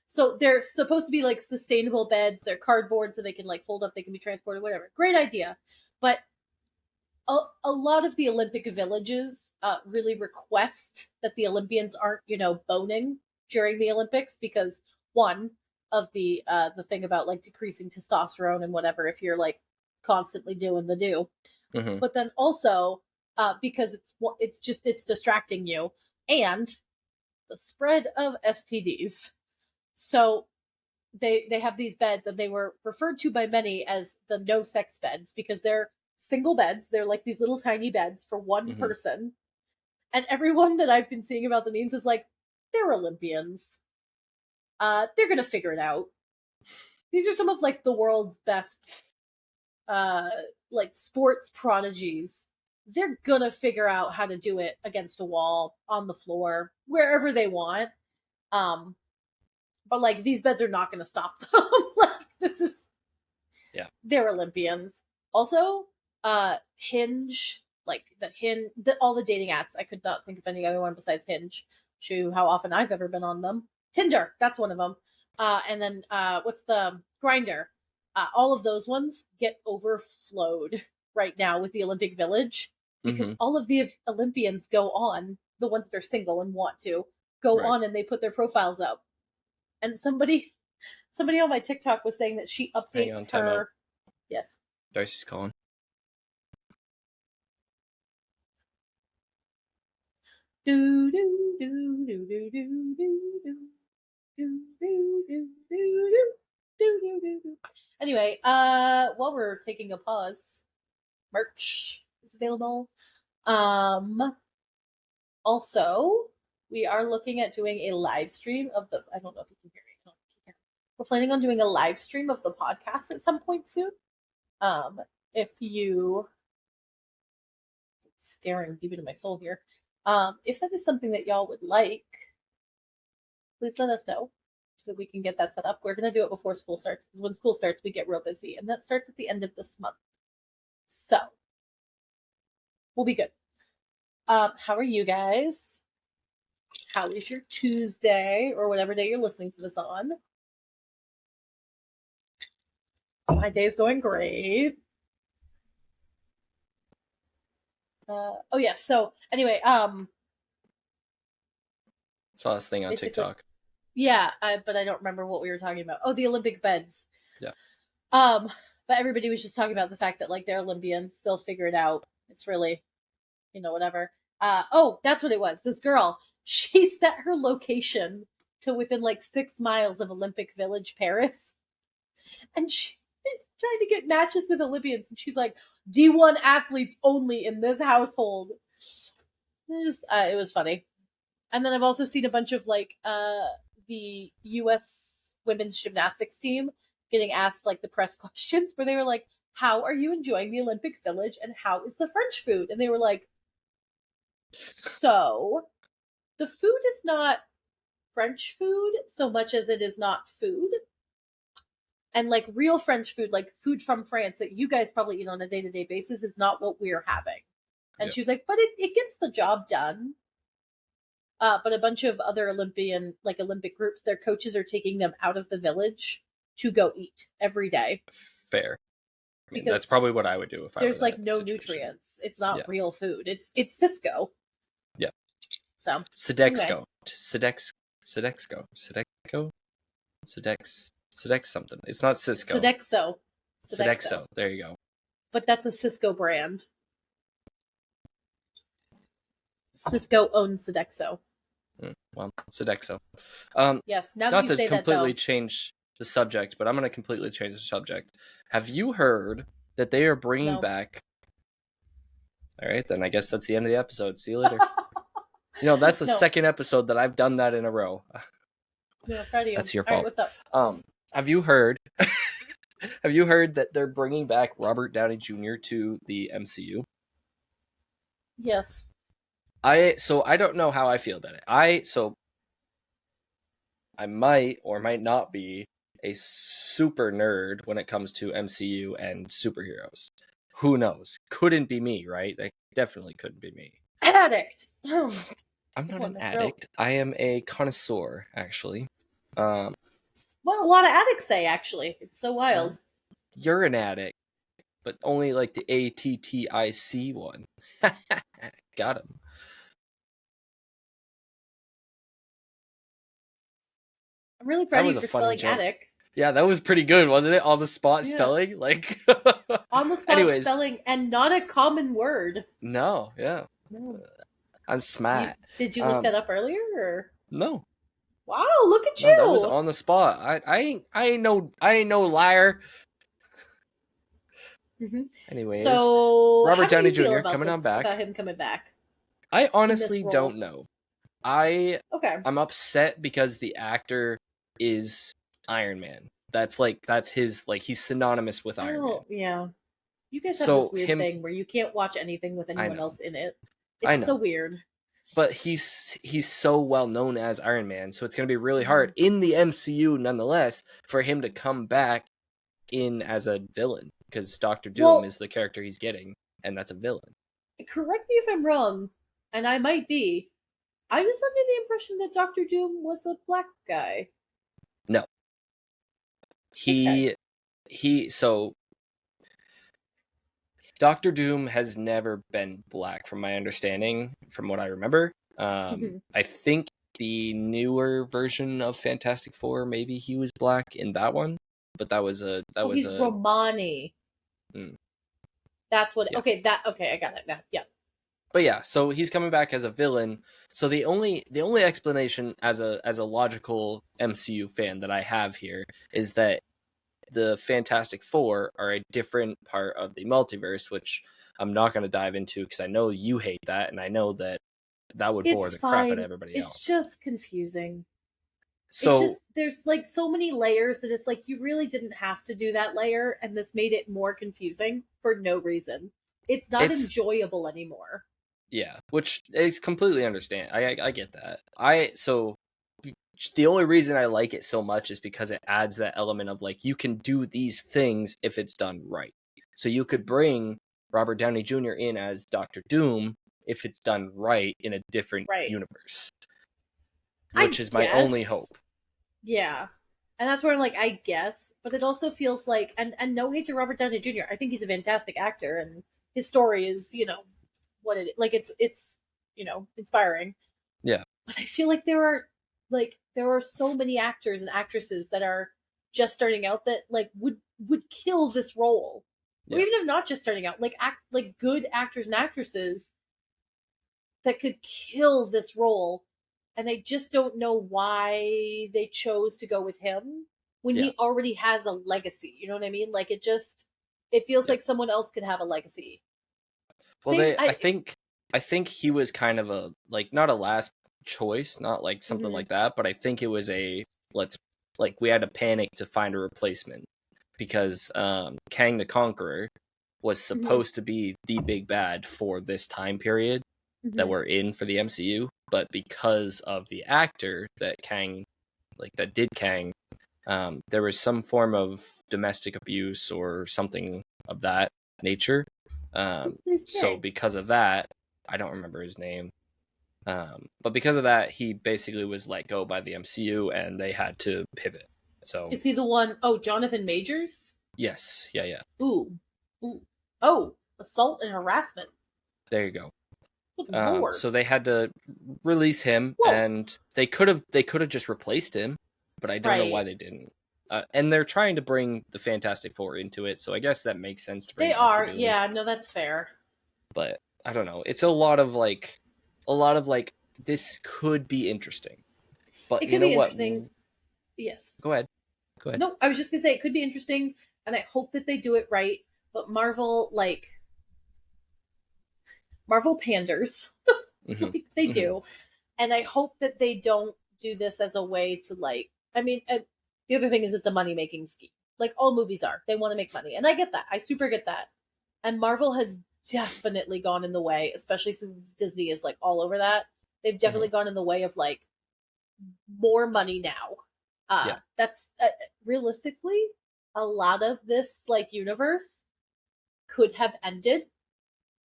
So they're supposed to be like sustainable beds. They're cardboard, so they can like fold up, they can be transported, whatever. Great idea. But a lot of the Olympic villages really request that the Olympians aren't, boning during the Olympics because one of the thing about like decreasing testosterone and whatever if you're like constantly doing the do, but then also because it's distracting you and the spread of STDs. So they have these beds and they were referred to by many as the no sex beds because they're single beds. They're like these little tiny beds for one person. And everyone that I've been seeing about the memes is like, they're Olympians. They're gonna figure it out. These are some of like the world's best like sports prodigies. They're gonna figure out how to do it against a wall, on the floor, wherever they want. But like these beds are not gonna stop them. Like this is they're Olympians. Also, Hinge, like all the dating apps. I could not think of any other one besides Hinge. Show you how often I've ever been on them. Tinder, that's one of them. And then what's the Grinder? All of those ones get overflowed right now with the Olympic Village because all of the Olympians go on, the ones that are single and want to go on, and they put their profiles up. And somebody on my TikTok was saying that she updates her. Yes. Darcy's calling. Do do do do do do do do do do do do do. Anyway, while we're taking a pause, merch is available. Also, we are looking at doing a live stream of the. I don't know if you can hear me. We're planning on doing a live stream of the podcast at some point soon. If you staring deep into my soul here. If that is something that y'all would like, please let us know so that we can get that set up. We're going to do it before school starts because when school starts, we get real busy, and that starts at the end of this month. So, we'll be good. How are you guys? How is your Tuesday or whatever day you're listening to this on? My day's going great. Oh yeah. So anyway, saw this thing on TikTok. Yeah, but I don't remember what we were talking about. Oh, the Olympic beds. Yeah. But everybody was just talking about the fact that like they're Olympians, they'll figure it out. It's really, whatever. Oh, that's what it was. This girl, she set her location to within like 6 miles of Olympic Village, Paris, and she is trying to get matches with Olympians, and she's like, D1 athletes only in this household. It was funny. And then I've also seen a bunch of like the US women's gymnastics team getting asked like the press questions where they were like, how are you enjoying the Olympic Village and how is the French food? And they were like, so the food is not French food so much as it is not food. And like real French food, like food from France that you guys probably eat on a day-to-day basis is not what we're having. And she was like, but it gets the job done. But a bunch of other Olympic groups, their coaches are taking them out of the village to go eat every day. Fair. I mean, that's probably what I would do if I were in that There's like no situation. nutrients. It's not real food. It's Cisco. Yeah. So Sodexo. Sodex something. It's not Cisco. Sodexo. There you go. But that's a Cisco brand. Cisco owns Sodexo. Well, Sodexo. Yes, now that you say that, though. Not to completely change the subject, but I'm going to completely change the subject. Have you heard that they are bringing back... All right, then I guess that's the end of the episode. See you later. That's the second episode that I've done that in a row. No, proud of you. That's your All right, fault. what's up? Have you heard? Have you heard that they're bringing back Robert Downey Jr. to the MCU? Yes. I don't know how I feel about it. I might or might not be a super nerd when it comes to MCU and superheroes. Who knows? Couldn't be me, right? That definitely couldn't be me. Addict. I'm not Oh, an my addict. throat. I am a connoisseur, actually. Well, a lot of addicts say, actually. It's so wild. You're an addict, but only like the ATTIC one. Got him. I'm really That proud of was you a for funny spelling joke. addict. Yeah, that was pretty good, wasn't it? On the spot Yeah. spelling, like. On the spot Anyways, spelling, and not a common word. no, yeah, No. I'm smart. Did you look that up earlier? Or? No, Wow, look at no, that was you! on the spot. I ain't no liar. Mm-hmm. Anyways, So, how Robert do Downey you feel Jr. about coming on this? About back. him coming back I in this honestly role? don't know. Okay. I'm upset because the actor is Iron Man. That's his he's synonymous with Iron Man. Oh, yeah. You guys have this So weird him, thing where you can't watch anything with I anyone know, else in it. I It's so know, weird. but he's so well known as Iron Man, so it's gonna be really Mm-hmm. hard in the MCU nonetheless for him to come back in as a villain because Doctor Doom Well, is the character he's getting, and that's a villain. correct me if I'm wrong, and I might be. I was under the impression that Doctor Doom was a black guy. No, Okay. so Doctor Doom has never been black, from my understanding, from what I remember. Mm-hmm. I think the newer version of Fantastic Four, maybe he was black in that one, but that was He's a Romani. mm, That's what. yeah. Okay, I got it now. Yeah. But yeah, so he's coming back as a villain. So the only explanation as a logical MCU fan that I have here is that the Fantastic Four are a different part of the multiverse, which I'm not going to dive into because I know you hate that, and I know that would bore It's the crap out of fine. everybody It's else. just confusing. It's So just there's like so many layers that it's like you really didn't have to do that layer, and this made it more confusing for no reason. It's not it's enjoyable anymore. yeah, which is completely understand. I get that. The only reason I like it so much is because it adds that element of like you can do these things if it's done right. So you could bring Robert Downey Jr. in as Doctor Doom if it's done right in a different Right. universe, I which is my only guess. hope. Yeah. And that's where I'm like, I guess. But it also feels like and no hate to Robert Downey Jr. I think he's a fantastic actor and his story is, what it like it's inspiring. Yeah. But I feel like there are so many actors and actresses that are just starting out that like would kill this role. Or Yeah. even if not just starting out, like good actors and actresses that could kill this role. And I just don't know why they chose to go with him when Yeah. he already has a legacy. You know what I mean? Like it feels Yeah. like someone else could have a legacy. Well, Same I think he was kind of a not a last choice, not like something Mhm. like that, but I think it was a let's we had to panic to find a replacement because Kang the Conqueror was Mhm. supposed to be the big bad for this time period that Mhm. we're in for the MCU, but because of the actor that did Kang, there was some form of domestic abuse or something of that nature. Who's So Kang? because of that, I don't remember his name. But because of that, he basically was let go by the MCU, and they had to pivot. So Is he the one oh Jonathan Majors? yes, yeah. Ooh. Ooh. Oh, assault and harassment. There you go. Good lord. So they had to release him, Whoa. and they could have just replaced him, but I don't know why Right. they didn't. And they're trying to bring the Fantastic Four into it, so I guess that makes sense to bring They Doctor are. Doom. Yeah, no, that's fair. But I don't know. It's a lot of this could be interesting. But It you could know be what? interesting. Yes. Go ahead. Go ahead. No, I was just gonna say it could be interesting, and I hope that they do it right. But Marvel panders, Hmm. they Hmm. do, and I hope that they don't do this as a way to like. I mean, the other thing is it's a money making scheme. Like all movies are, they want to make money, and I get that. I super get that. And Marvel has definitely gone in the way, especially since Disney is like all over that. They've definitely gone in the way of like more money now. Yeah. That's realistically a lot of this like universe could have ended.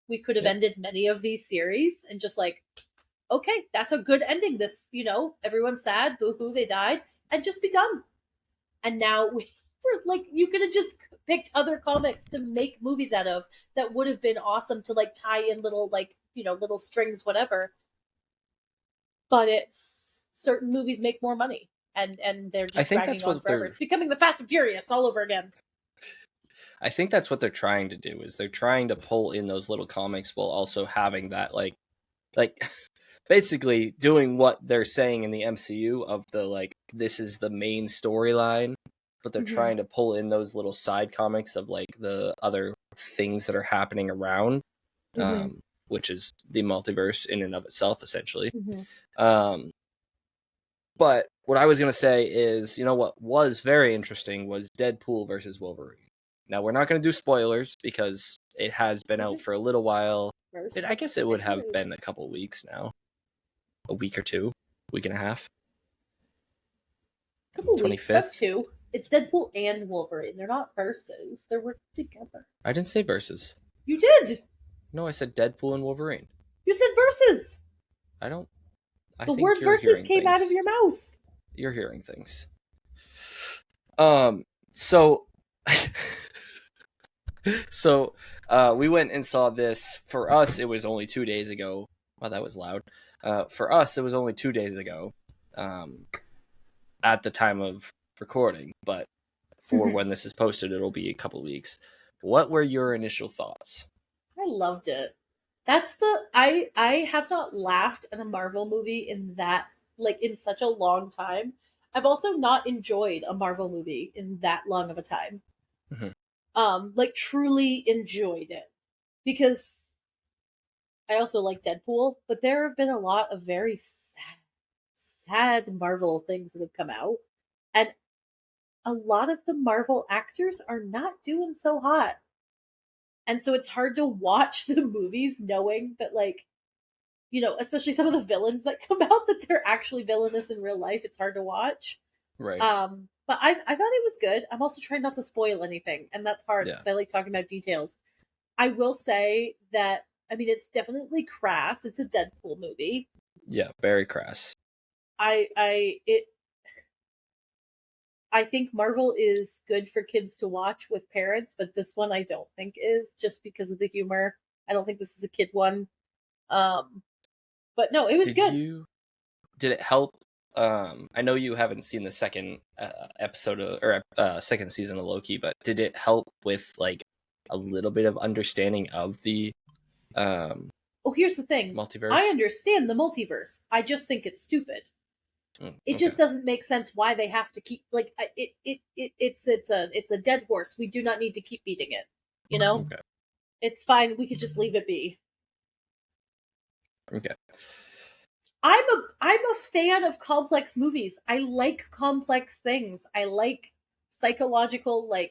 We could have ended many of these series and just like, okay, that's a good ending. This, everyone's sad, boo hoo, they died, and just be done. And now we're like, you could have just picked other comics to make movies out of that would have been awesome to like tie in little like little strings, whatever. But it's certain movies make more money, and they're just dragging on forever. It's becoming the Fast and Furious all over again. I think that's what they're trying to do, is they're trying to pull in those little comics while also having that like basically doing what they're saying in the MCU of the like, this is the main storyline, but they're trying to pull in those little side comics of like the other things that are happening around, which is the multiverse in and of itself, essentially. But what I was going to say is, what was very interesting was Deadpool versus Wolverine. Now, we're not going to do spoilers because it has been out for a little while. I guess it would have been a couple weeks now. A week or two. Week and a half. Couple 25th. Weeks, but two. It's Deadpool and Wolverine. They're not versus. They're working together. I didn't say versus. You did. No, I said Deadpool and Wolverine. You said versus. The word versus came out of your mouth. You're hearing things. So we went and saw this. For us, it was only 2 days ago. Wow, that was loud. For us, it was only 2 days ago. At the time of recording, but for when this is posted, it'll be a couple weeks. What were your initial thoughts? I loved it. That's I have not laughed at a Marvel movie in such a long time. I've also not enjoyed a Marvel movie in that long of a time. Like truly enjoyed it, because I also like Deadpool, but there have been a lot of very sad Marvel things that have come out, and a lot of the Marvel actors are not doing so hot. And so it's hard to watch the movies knowing that, like, especially some of the villains that come out, that they're actually villainous in real life. It's hard to watch. Right. But I thought it was good. I'm also trying not to spoil anything, and that's hard because I like talking about details. I will say that, I mean, it's definitely crass. It's a Deadpool movie. Yeah, very crass. I think Marvel is good for kids to watch with parents, but this one I don't think is, just because of the humor. I don't think this is a kid one. But no, it was good. Did it help? I know you haven't seen the second second season of Loki, but did it help with like a little bit of understanding of the here's the thing. Multiverse? I understand the multiverse. I just think it's stupid. It just doesn't make sense why they have to keep it's a dead horse. We do not need to keep beating it. Okay. It's fine. We could just leave it be. Okay. I'm a fan of complex movies. I like complex things. I like psychological, I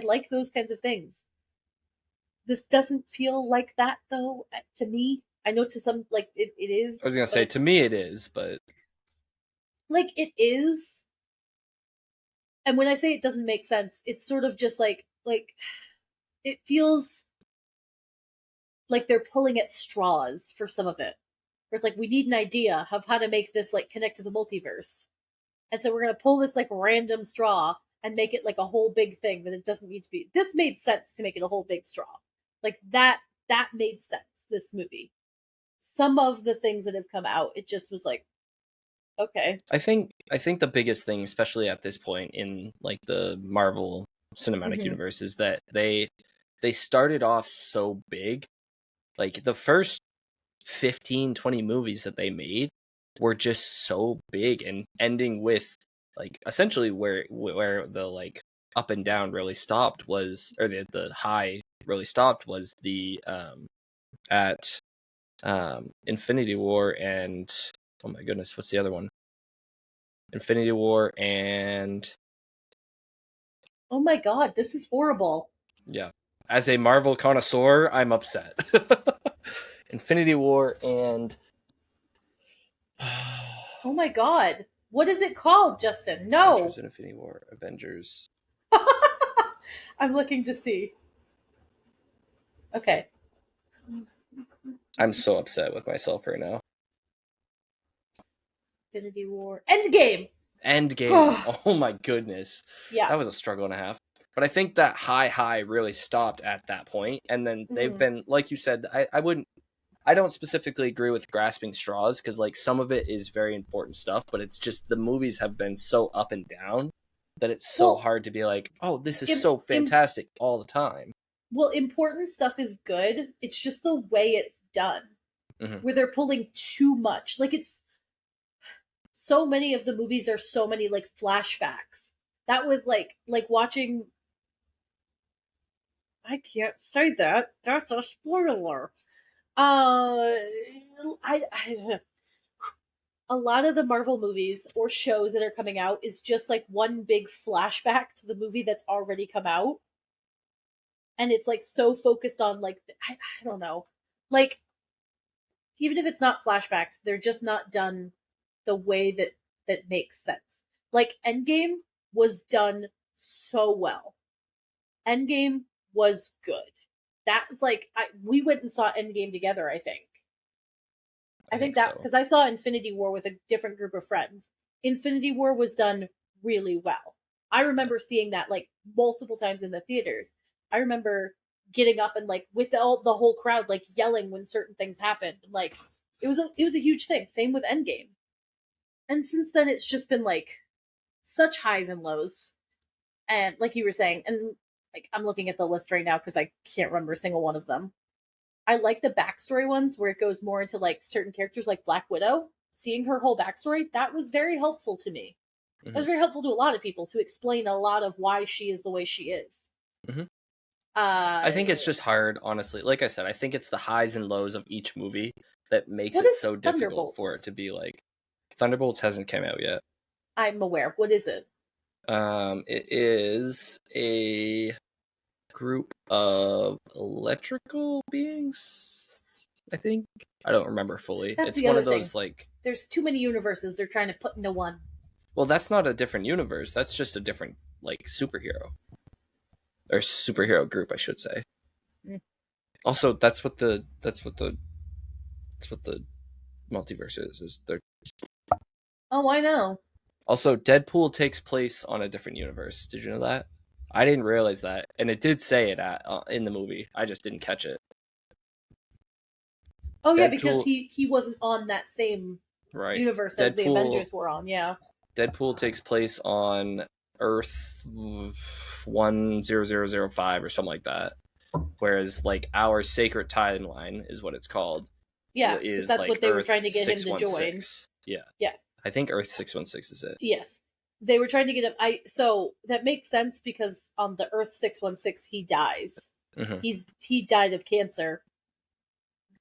like those kinds of things. This doesn't feel like that though, to me. I know to some, like, it is. I was gonna say, to me it is, but like, it is. And when I say it doesn't make sense, it's sort of just like it feels like they're pulling at straws for some of it. Where it's like, we need an idea of how to make this like connect to the multiverse. And so we're gonna pull this like random straw and make it like a whole big thing that it doesn't need to be. This made sense to make it a whole big straw. Like that made sense, this movie. Some of the things that have come out, it just was like, okay. I think the biggest thing, especially at this point in like the Marvel Cinematic Universe, is that they started off so big. Like the first 15-20 movies that they made were just so big, and ending with like essentially where the like up and down really stopped was, or the high really stopped was the at Infinity War and Oh my goodness, what's the other one? Infinity War and... Oh my god, this is horrible. Yeah. As a Marvel connoisseur, I'm upset. Infinity War and... Oh my god. What is it called, Justin? Avengers No. and Infinity War. Avengers. I'm looking to see. Okay. I'm so upset with myself right now. Infinity War. Endgame! Endgame. Oh my goodness. Yeah. That was a struggle and a half. But I think that high really stopped at that point, and then they've been, like you said, I don't specifically agree with grasping straws, because like some of it is very important stuff, but it's just the movies have been so up and down that it's so hard to be like, oh, this is so fantastic all the time. Well, important stuff is good. It's just the way it's done, where they're pulling too much. Like, it's so many of the movies are so many like flashbacks. That was like watching. I can't say that. That's a spoiler. I a lot of the Marvel movies or shows that are coming out is just like one big flashback to the movie that's already come out. And it's like so focused on like I don't know. Like, even if it's not flashbacks, they're just not done the way that makes sense. Like, Endgame was done so well. Endgame was good. That was like we went and saw Endgame together, I think. I think that because I saw Infinity War with a different group of friends. Infinity War was done really well. I remember seeing that like multiple times in the theaters. I remember getting up and like with the whole crowd like yelling when certain things happened. Like, it was a huge thing. Same with Endgame. And since then it's just been like such highs and lows. And like you were saying, and like I'm looking at the list right now because I can't remember a single one of them. I like the backstory ones where it goes more into like certain characters, like Black Widow. Seeing her whole backstory, that was very helpful to me. That was very helpful to a lot of people to explain a lot of why she is the way she is. I think it's just hard, honestly. Like I said, I think it's the highs and lows of each movie that makes it so difficult for it to be like... Thunderbolts hasn't come out yet. I'm aware. What is it? It is a group of electrical beings, I think. I don't remember fully. That's it's the one other of those thing. like... There's too many universes they're trying to put into one. Well, that's not a different universe. That's just a different like superhero. Or superhero group, I should say. Also, that's what the multiverse is they're... Oh, I know. Also, Deadpool takes place on a different universe. Did you know that? I didn't realize that, and it did say it in the movie. I just didn't catch it. Oh yeah, because he wasn't on that same universe as the Avengers were on. Yeah. Deadpool takes place on Earth 10005 or something like that. Whereas like our sacred timeline is what it's called. Yeah, because that's like what they Earth were trying to get him to join. Yeah. Yeah. I think Earth 616 is it. Yes. They were trying to get him. So that makes sense because on the Earth 616 he dies. He died of cancer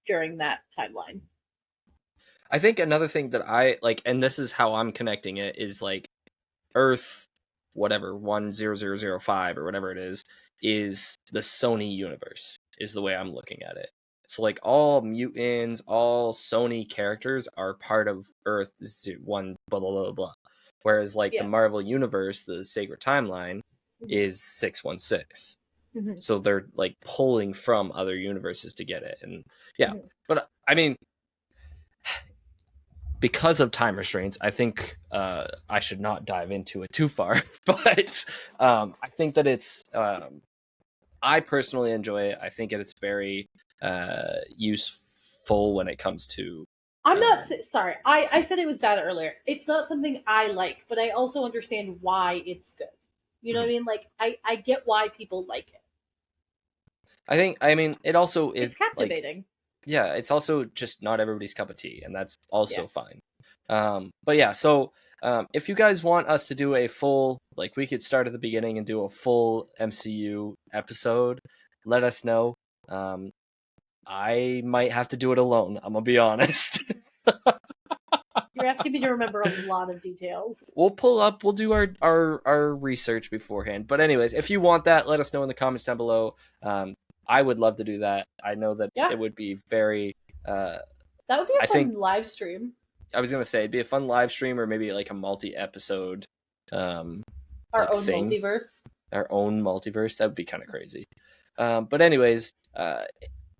during that timeline. I think another thing that I like, and this is how I'm connecting it, is like Earth whatever 10005 or whatever it is the Sony universe, is the way I'm looking at it. So like all mutants, all Sony characters are part of Earth 1 blah blah blah blah. Whereas like the Marvel universe, the sacred timeline, is 616. So they're like pulling from other universes to get it. And yeah, but I mean, because of time restraints, I think I should not dive into it too far. But I think that it's I personally enjoy it. I think it's very useful when it comes to... I'm not sorry. I said it was bad earlier. It's not something I like, but I also understand why it's good. You know what I mean? Like I get why people like it. I mean it also is... It's captivating. Like, yeah, it's also just not everybody's cup of tea, and that's also fine. But yeah, so if you guys want us to do a full, like we could start at the beginning and do a full MCU episode, let us know. I might have to do it alone, I'm gonna be honest. You're asking me to remember a lot of details. We'll do our research beforehand. But anyways, if you want that, let us know in the comments down below. I would love to do that. I know that it would be very that would be a fun live stream. I was gonna say it'd be a fun live stream, or maybe like a multi-episode our own thing. multiverse. Our own multiverse. That would be kind of crazy. But anyways,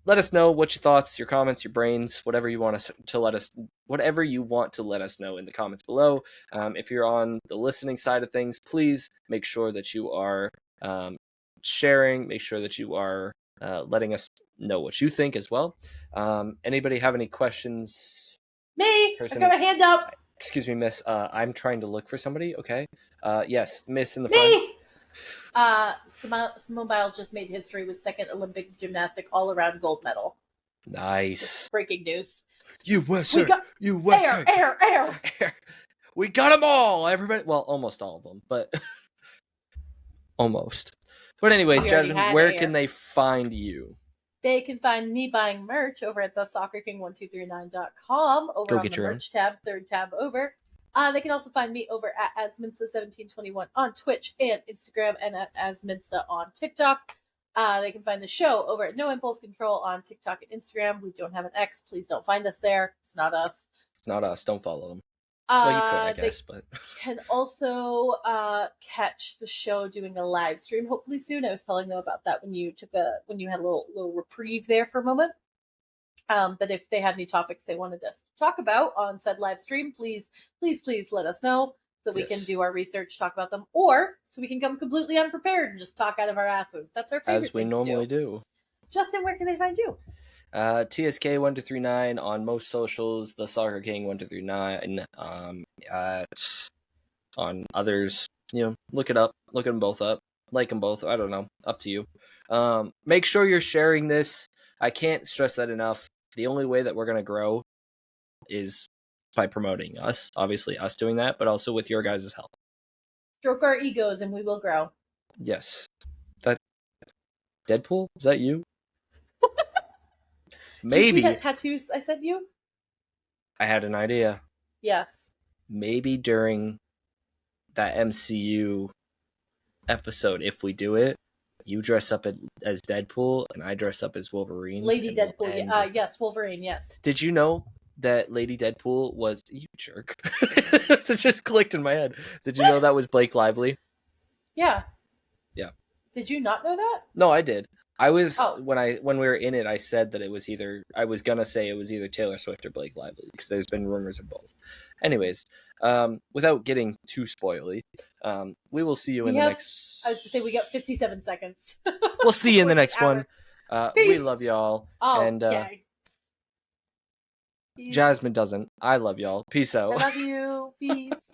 let us know what your thoughts, your comments, your brains, whatever you want to let us know in the comments below. If you're on the listening side of things, please make sure that you are sharing. Make sure that you are letting us know what you think as well. Anybody have any questions? Me, I've got my hand up. Excuse me, miss. I'm trying to look for somebody. Okay. Yes, miss in the front. Simone Biles just made history with second Olympic gymnastic all-around gold medal. Nice. Just breaking news. USA. USA. Air. We got them all. Everybody. Well, almost all of them, but almost. But anyways, Jasmine, where can they find you? They can find me buying merch over at thesoccerking1239.com over on the merch tab, third tab over. They can also find me over at Asminsta1721 on Twitch and Instagram, and at Asminsta on TikTok. They can find the show over at No Impulse Control on TikTok and Instagram. We don't have an X. Please don't find us there. It's not us. It's not us. Don't follow them. Well, you could, I guess, but can also catch the show doing a live stream hopefully soon. I was telling them about that when you had a little reprieve there for a moment. But if they had any topics they wanted us to talk about on said live stream, please let us know so we can do our research, talk about them, or so we can come completely unprepared and just talk out of our asses. That's our favorite. As we normally do. Justin, where can they find you? TSK1239 on most socials, the Soccer King 1239 on others. Look it up, look them both up, like them both. I don't know, up to you. Make sure you're sharing this. I can't stress that enough. The only way that we're gonna grow is by promoting us. Obviously, us doing that, but also with your guys' help. Stroke our egos, and we will grow. Yes. That Deadpool? Is that you? Maybe. Did you see that tattoos I sent you? I had an idea. Yes. Maybe during that MCU episode, if we do it, you dress up as Deadpool and I dress up as Wolverine. Lady Deadpool. Yes, Wolverine, yes. Did you know that Lady Deadpool was... You jerk. It just clicked in my head. Did you know that was Blake Lively? Yeah. Yeah. Did you not know that? No, I did. I was when we were in it. I said that it was either. I was gonna say it was either Taylor Swift or Blake Lively because there's been rumors of both. Anyways, without getting too spoily, we will see you in the next. I was gonna say we got 57 seconds. We'll see you in the next one. We love y'all. And Jasmine doesn't. I love y'all. Peace out. I love you. Peace.